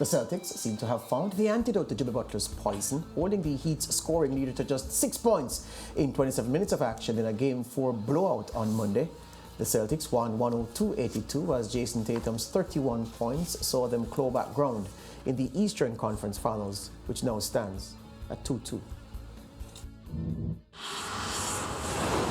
The Celtics seem to have found the antidote to Jimmy Butler's poison, holding the Heat's scoring leader to just 6 points in 27 minutes of action in a Game 4 blowout on Monday. The Celtics won 102-82 as Jason Tatum's 31 points saw them claw back ground in the Eastern Conference Finals, which now stands at 2-2.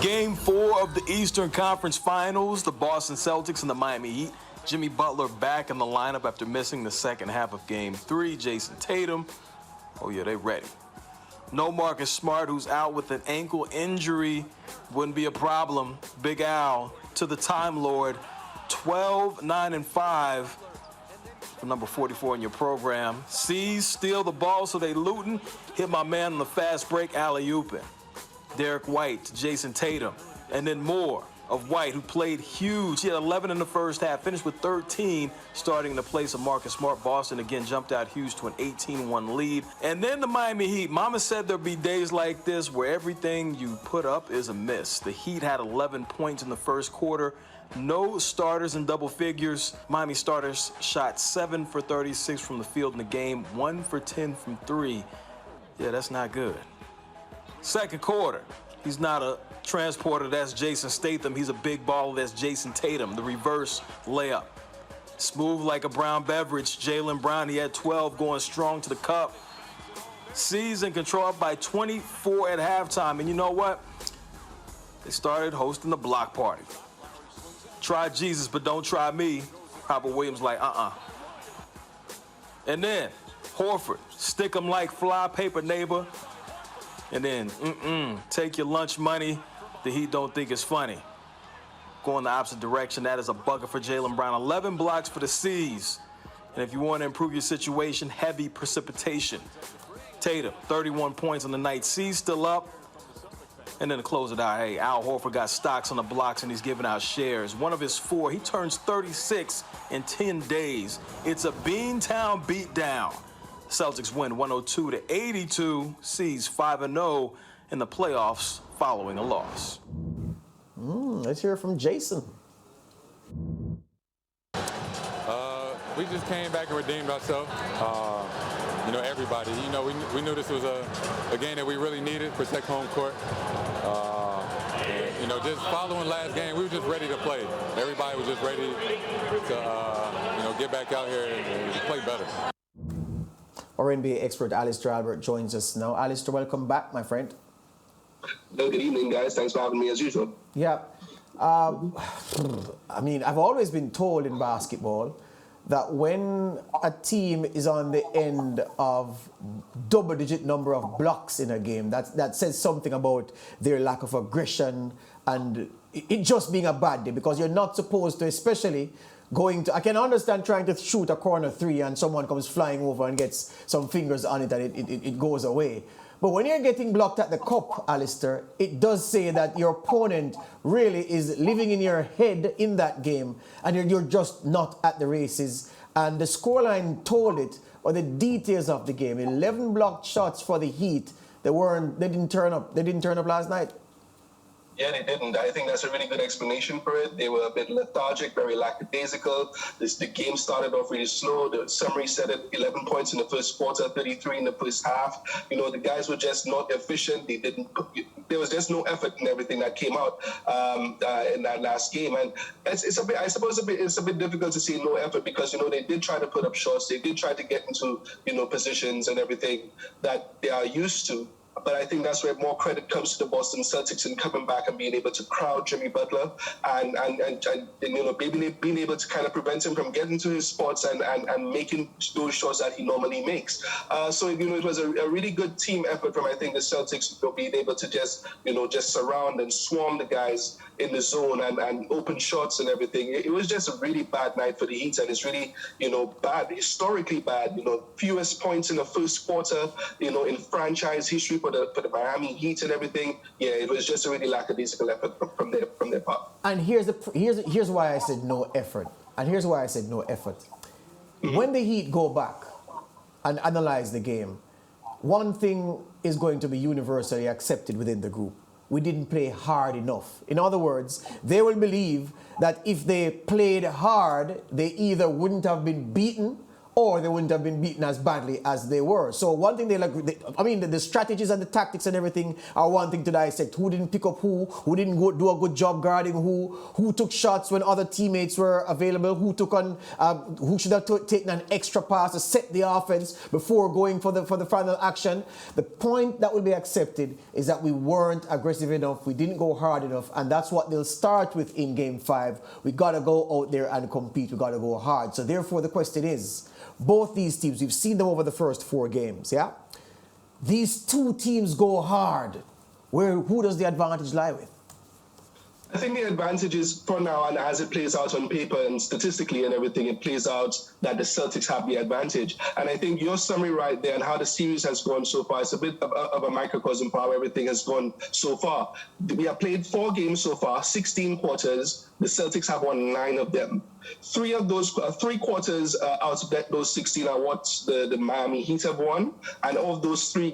Game 4 of the Eastern Conference Finals, the Boston Celtics and the Miami Heat. Jimmy Butler back in the lineup after missing the second half of Game 3. Jason Tatum, oh yeah, they ready. No Marcus Smart, who's out with an ankle injury, wouldn't be a problem. Big Al to the Time Lord, 12, 9, and 5 for number 44 in your program. C's steal the ball, so they looting. Hit my man on the fast break, alley-ooping. Derek White to Jason Tatum, and then more of White, who played huge. He had 11 in the first half, finished with 13, starting in the place of Marcus Smart. Boston again jumped out huge to an 18-1 lead. And then the Miami Heat. Mama said there'd be days like this where everything you put up is a miss. The Heat had 11 points in the first quarter. No starters in double figures. Miami starters shot 7 for 36 from the field in the game, 1 for 10 from 3. Yeah, that's not good. Second quarter, he's not a transporter, that's Jason Statham. He's a big baller, that's Jason Tatum. The reverse layup. Smooth like a brown beverage. Jaylen Brown, he had 12 going strong to the cup. C's in control up by 24 at halftime. And you know what? They started hosting the block party. Try Jesus, but don't try me. Robert Williams like, And then Horford, stick 'em like fly paper, neighbor. And then, take your lunch money. The Heat don't think it's funny. Going the opposite direction, that is a bucket for Jaylen Brown. 11 blocks for the C's. And if you want to improve your situation, heavy precipitation. Tatum, 31 points on the night. C's still up. And then to close it out, hey, Al Horford got stocks on the blocks and he's giving out shares. One of his 4, he turns 36 in 10 days. It's a Beantown beatdown. Celtics win 102-82. C's 5-0 in the playoffs following a loss. Let's hear from Jason. We just came back and redeemed ourselves. Everybody. We knew this was a game that we really needed, protect home court. Just following last game, we were just ready to play. Everybody was just ready to, get back out here and play better. Our NBA expert Alister Albert joins us now. Alister, welcome back, my friend. Good evening, guys. Thanks for having me as usual. Yeah. I've always been told in basketball that when a team is on the end of double-digit number of blocks in a game, that says something about their lack of aggression and it just being a bad day, because you're not supposed to, especially I can understand trying to shoot a corner 3 and someone comes flying over and gets some fingers on it and it goes away. But when you're getting blocked at the cup, Alister, it does say that your opponent really is living in your head in that game and you're just not at the races. And the scoreline told it, or the details of the game. 11 blocked shots for the Heat. They didn't turn up. They didn't turn up last night. Yeah, they didn't. I think that's a really good explanation for it. They were a bit lethargic, very lackadaisical. The game started off really slow. The summary said it, 11 points in the first quarter, 33 in the first half. The guys were just not efficient. There was just no effort in everything that came out in that last game. And it's a bit difficult to say no effort because, they did try to put up shots. They did try to get into, positions and everything that they are used to. But I think that's where more credit comes to the Boston Celtics in coming back and being able to crowd Jimmy Butler and being able to kind of prevent him from getting to his spots and making those shots that he normally makes. So it was a really good team effort from, I think, the Celtics, being able to just surround and swarm the guys in the zone and open shots and everything. It was just a really bad night for the Heat, and it's really, bad, historically bad. Fewest points in the first quarter, in franchise history for the Miami Heat and everything. Yeah, it was just a really lackadaisical effort from their part. And here's why I said no effort. When the Heat go back and analyze the game, one thing is going to be universally accepted within the group. We didn't play hard enough. In other words, they will believe that if they played hard, they either wouldn't have been beaten or they wouldn't have been beaten as badly as they were. So one thing the strategies and the tactics and everything are one thing to dissect. Who didn't pick up who didn't do a good job guarding who took shots when other teammates were available, who should have taken an extra pass to set the offense before going for the final action. The point that will be accepted is that we weren't aggressive enough, we didn't go hard enough, and that's what they'll start with in Game 5. We got to go out there and compete, we got to go hard. So therefore the question is, both these teams, we've seen them over the first 4 games, yeah? These two teams go hard. Who does the advantage lie with? I think the advantage is for now, and as it plays out on paper and statistically and everything, it plays out that the Celtics have the advantage. And I think your summary right there and how the series has gone so far is a bit of a microcosm for how everything has gone so far. We have played 4 games so far, 16 quarters. The Celtics have won 9 of them. 3 of those, 3 quarters out of those 16 are what the Miami Heat have won. And of those 3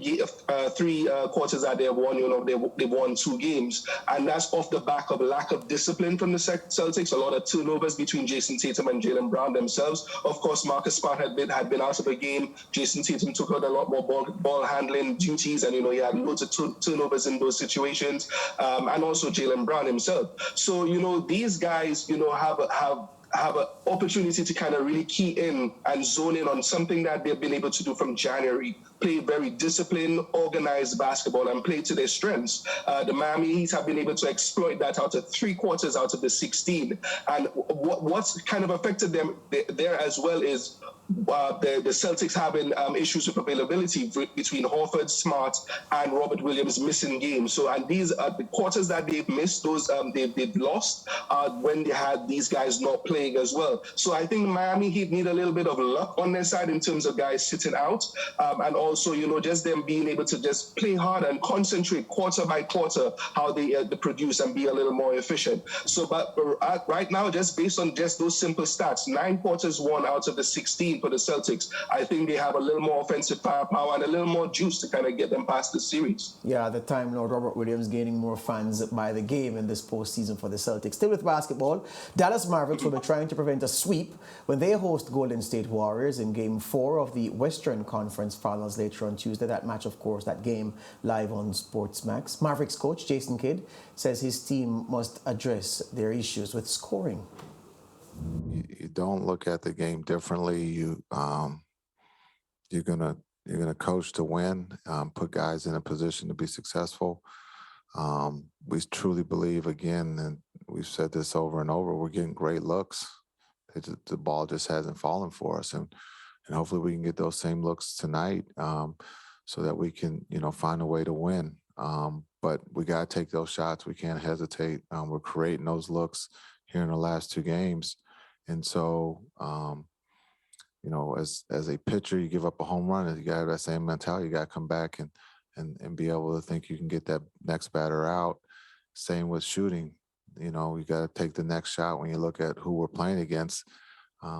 quarters that they have won, they've won 2 games. And that's off the back of lack of discipline from the Celtics, a lot of turnovers between Jason Tatum and Jaylen Brown themselves. Of course, Marcus Smart had been out of the game. Jason Tatum took out a lot more ball handling duties, and he had loads of turnovers in those situations, and also Jaylen Brown himself. So these guys have an opportunity to kind of really key in and zone in on something that they've been able to do from January. Play very disciplined, organized basketball and play to their strengths. The Miami Heat have been able to exploit that out of 3 quarters out of the 16. And what's kind of affected them there as well is the Celtics having issues with availability between Horford, Smart, and Robert Williams missing games. So, and these are the quarters that they've missed, those they've lost when they had these guys not playing as well. So I think Miami Heat need a little bit of luck on their side in terms of guys sitting out, and also just them being able to just play hard and concentrate quarter by quarter how they produce and be a little more efficient. So, but right now, just based on just those simple stats, 9 quarters won out of the 16 for the Celtics. I think they have a little more offensive firepower and a little more juice to kind of get them past the series. Yeah, at the time, Lord Robert Williams gaining more fans by the game in this postseason for the Celtics. Still with basketball, Dallas Mavericks will be trying to prevent a sweep when they host Golden State Warriors in Game 4 of the Western Conference Finals later on Tuesday. That match, of course, that game live on Sportsmax. Mavericks coach Jason Kidd says his team must address their issues with scoring. You don't look at the game differently. You're gonna coach to win, put guys in a position to be successful. We truly believe, again, and we've said this over and over, we're getting great looks. The ball just hasn't fallen for us, and hopefully we can get those same looks tonight, so that we can find a way to win. But we got to take those shots. We can't hesitate. We're creating those looks here in the last 2 games. And so, as a pitcher, you give up a home run, and you got to have that same mentality. You got to come back and be able to think you can get that next batter out. Same with shooting. You got to take the next shot. When you look at who we're playing against,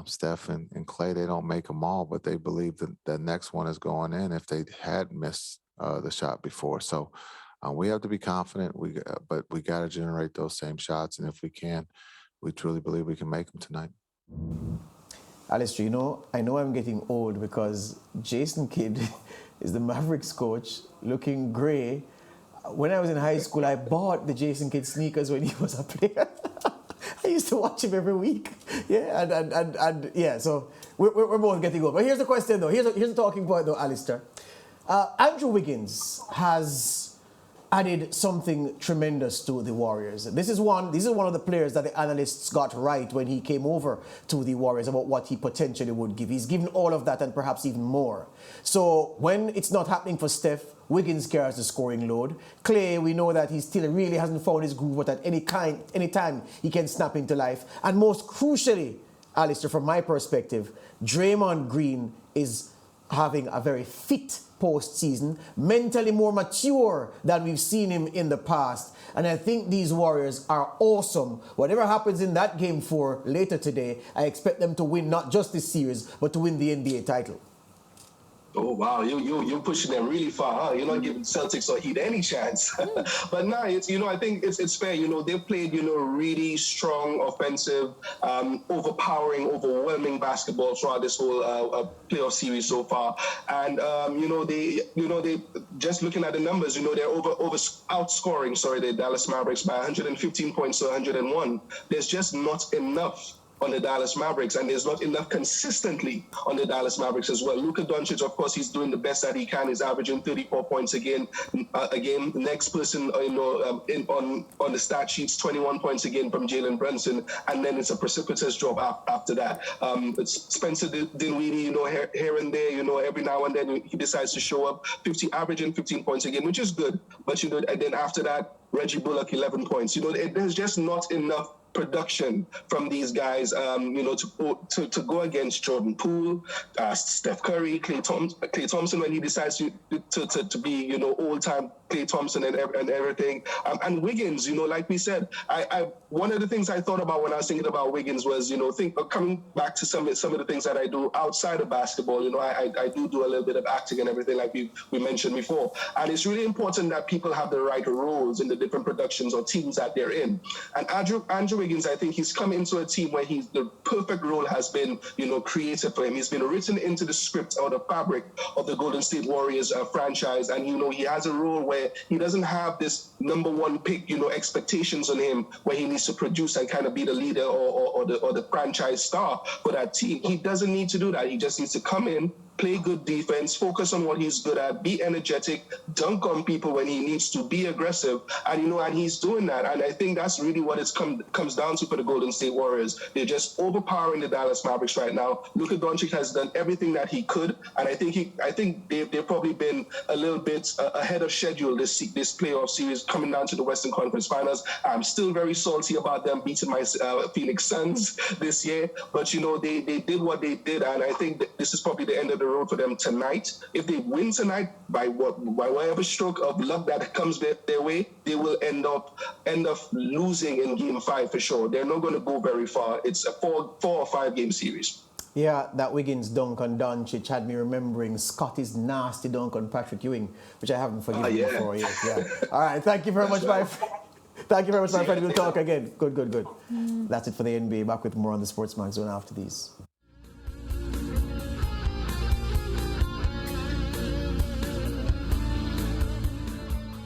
Steph and Clay, they don't make them all, but they believe that the next one is going in if they had missed the shot before. So we have to be confident. But we got to generate those same shots, and if we can, we truly believe we can make them tonight. Alister, I know I'm getting old because Jason Kidd is the Mavericks coach, looking gray. When I was in high school, I bought the Jason Kidd sneakers when he was a player. I used to watch him every week. Yeah, and yeah, so we're both getting old. But here's the question, though. Here's the talking point, though, Alister. Andrew Wiggins has added something tremendous to the Warriors. This is one of the players that the analysts got right when he came over to the Warriors about what he potentially would give. He's given all of that and perhaps even more. So when it's not happening for Steph, Wiggins carries the scoring load. Clay, we know that he still really hasn't found his groove, but at any time he can snap into life. And most crucially, Alister, from my perspective, Draymond Green is having a very fit postseason, mentally more mature than we've seen him in the past. And I think these Warriors are awesome. Whatever happens in that Game 4 later today, I expect them to win not just this series, but to win the NBA title. Oh wow, you're pushing them really far, huh? You're not giving Celtics or Heat any chance. But no, it's I think it's fair. They've played really strong, offensive, overpowering, overwhelming basketball throughout this whole playoff series so far. And they just looking at the numbers, they're outscoring the Dallas Mavericks by 115 points to 101. There's just not enough on the Dallas Mavericks, and there's not enough consistently on the Dallas Mavericks as well. Luka Doncic, of course, he's doing the best that he can. He's averaging 34 points a game. The next person, on the stat sheets, 21 points a game from Jalen Brunson, and then it's a precipitous drop after that. It's Spencer Dinwiddie, here and there, every now and then he decides to show up, averaging 15 points a game, which is good. But and then after that, Reggie Bullock, 11 points. There's just not enough production from these guys, to go against Jordan Poole, Steph Curry, Klay Thompson when he decides to be, old-time Klay Thompson and everything, and Wiggins. Like we said, I one of the things I thought about when I was thinking about Wiggins was, coming back to some of the things that I do outside of basketball. I do a little bit of acting and everything, like we mentioned before, and it's really important that people have the right roles in the different productions or teams that they're in. And Andrew Wiggins, I think he's come into a team where the perfect role has been, created for him. He's been written into the script or the fabric of the Golden State Warriors franchise, and he has a role where he doesn't have this number one pick, expectations on him, where he needs to produce and kind of be the leader or the franchise star for that team. He doesn't need to do that. He just needs to come in, play good defense, focus on what he's good at, be energetic, dunk on people when he needs to, be aggressive, and and he's doing that. And I think that's really what it comes down to for the Golden State Warriors. They're just overpowering the Dallas Mavericks right now. Luka Doncic has done everything that he could, and I think they've probably been a little bit ahead of schedule this playoff series coming down to the Western Conference Finals. I'm still very salty about them beating my Phoenix Suns this year, but they did what they did, and I think this is probably the end of the road for them tonight. If they win tonight by whatever stroke of luck that comes their way, they will end up losing in Game 5 for sure. They're not going to go very far. It's a 4 or 5 game series. Yeah, that Wiggins dunk on Doncic had me remembering Scotty's nasty dunk on Patrick Ewing, which I haven't forgiven him for yet. Yeah. All right, thank you very much, my friend. Thank you very much, my friend. We'll talk again. Good. That's it for the NBA. Back with more on the Sports Mag Zone after these.